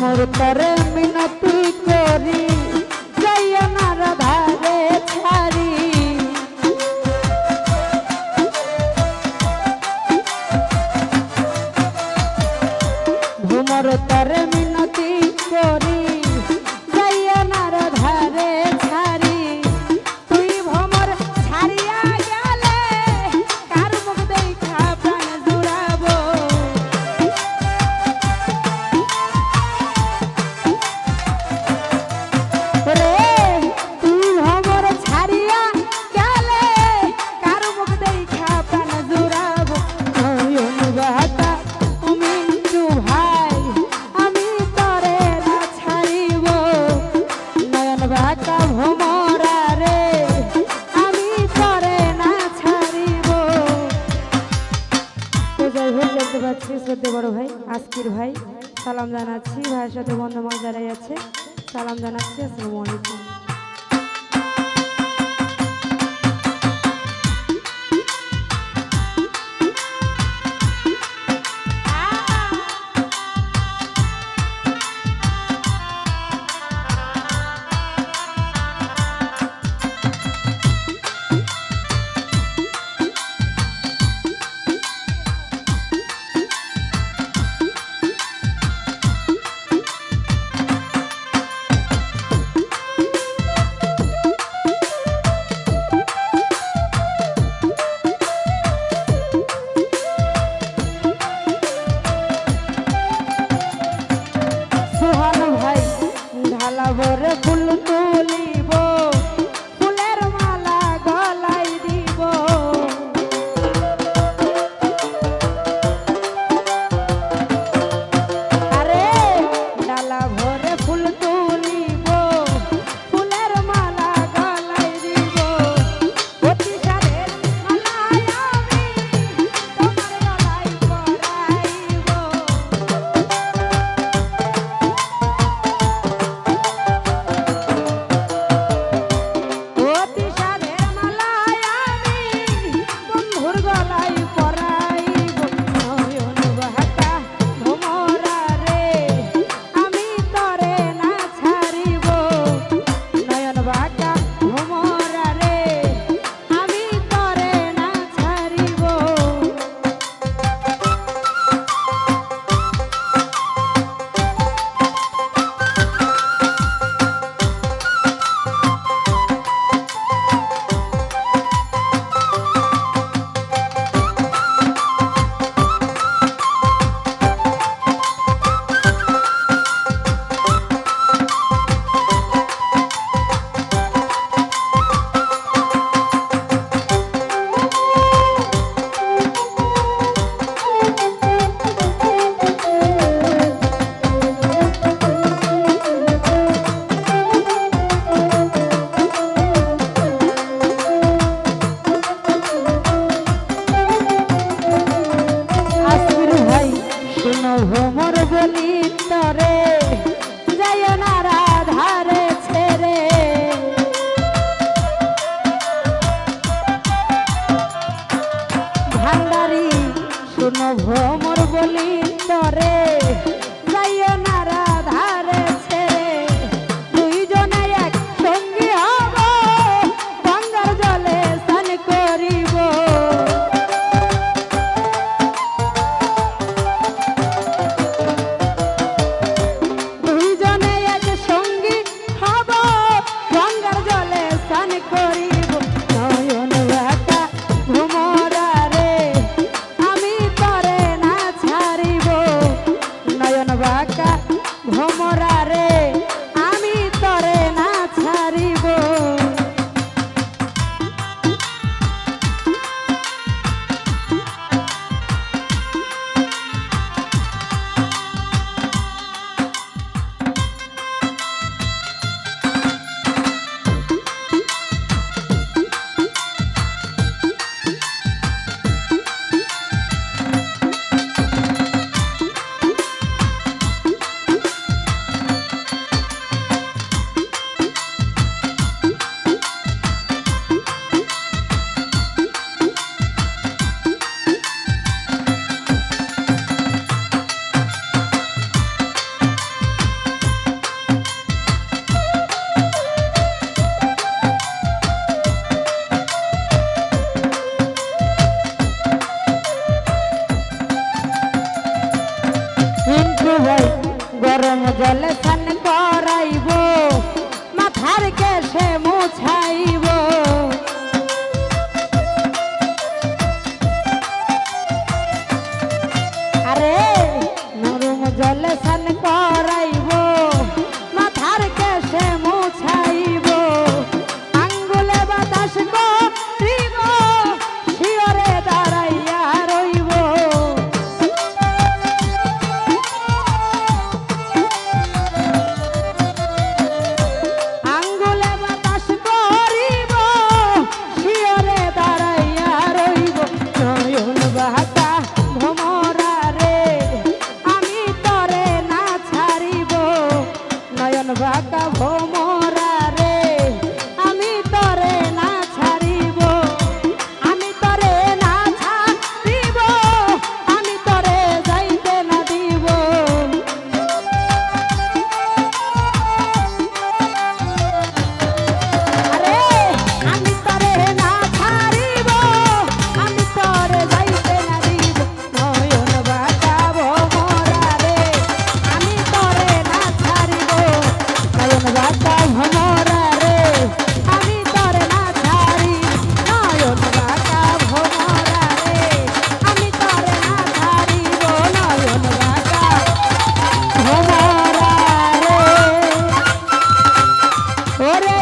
ভ্রমর তরে মিনতি করি যাইয়া না রাধারে ছাড়ি ভ্রমর তরে মিনতি করি যাইয়া না রাধারে ছাড়ি তুই ভ্রমর ছাড়িয়া গেলে কার মুখ দেখা প্রাণ জুড়াবো রে তুই ভ্রমর ছাড়িয়া গেলে কার মুখ দেখা প্রাণ জুড়াবো নয়ন বাতা তুমি ভাই আমি তরে না ছাড়িব নয়ন বাঁকা ভ্রমরা রে আমি তরে না ছাড়িব। তো যাই হোক দেখতে পাচ্ছি শ্রদ্ধে বড় ভাই আজকের ভাই সালাম জানাচ্ছি ভাইয়ের সাথে বন্ধুবান্ধব যারাই আছে সালাম জানাচ্ছি আসসালামু আলাইকুম। ভরে ফুল তুলিব ফুলের মালা গলাই দিব আরে ডালা ভরে ফুল তুলিব ফুলের মালা গলাই দিব অতি সাদের মালাই আমি তোমার গলায় পরাইব ভ্রমর বলি তরে যায় না রাধারে ছেড়ে ভান্ডারি শোনো ভ্রমর বলি তরে যায় না রাধারে ছেড়ে দুইজনে এক সঙ্গী হব গঙ্গার জলে স্নান করিব ভ্রমরা রে আমি তরে না ছাড়িব। স্নান করাইব মাথার কেশে মুছাইব আরে নরম জলে স্নান করাইব মাথার কেশে মুছাইব আঙ্গুলে বাতাস করিব শিয়রে দাঁড়াইয়া রইব আঙ্গুলে বাতাস করিব শিয়রে দাঁড়াইয়া রইব নয়ন বাঁকা ভ্রমরা রে আমি তরে না ছাড়িব নয়ন বাঁকা ভ্রমরা রে আমি তরে না ছাড়িব আমি তরে না ছাড়িব আমি তরে যাইতে না দিব আরে আমি তরে না ছাড়িব আমি তরে যাইতে না দিব নয়ন বাঁকা ভ্রমরা রে আমি তরে না ছাড়িব নয়ন বাঁকা ভ্রমরা রে আমি তরে না ছাড়ি নয়ন বাঁকা ভ্রমরা রে আমি তরে না ছাড়িব নয়ন বাঁকা ভ্রমরা রে ওরে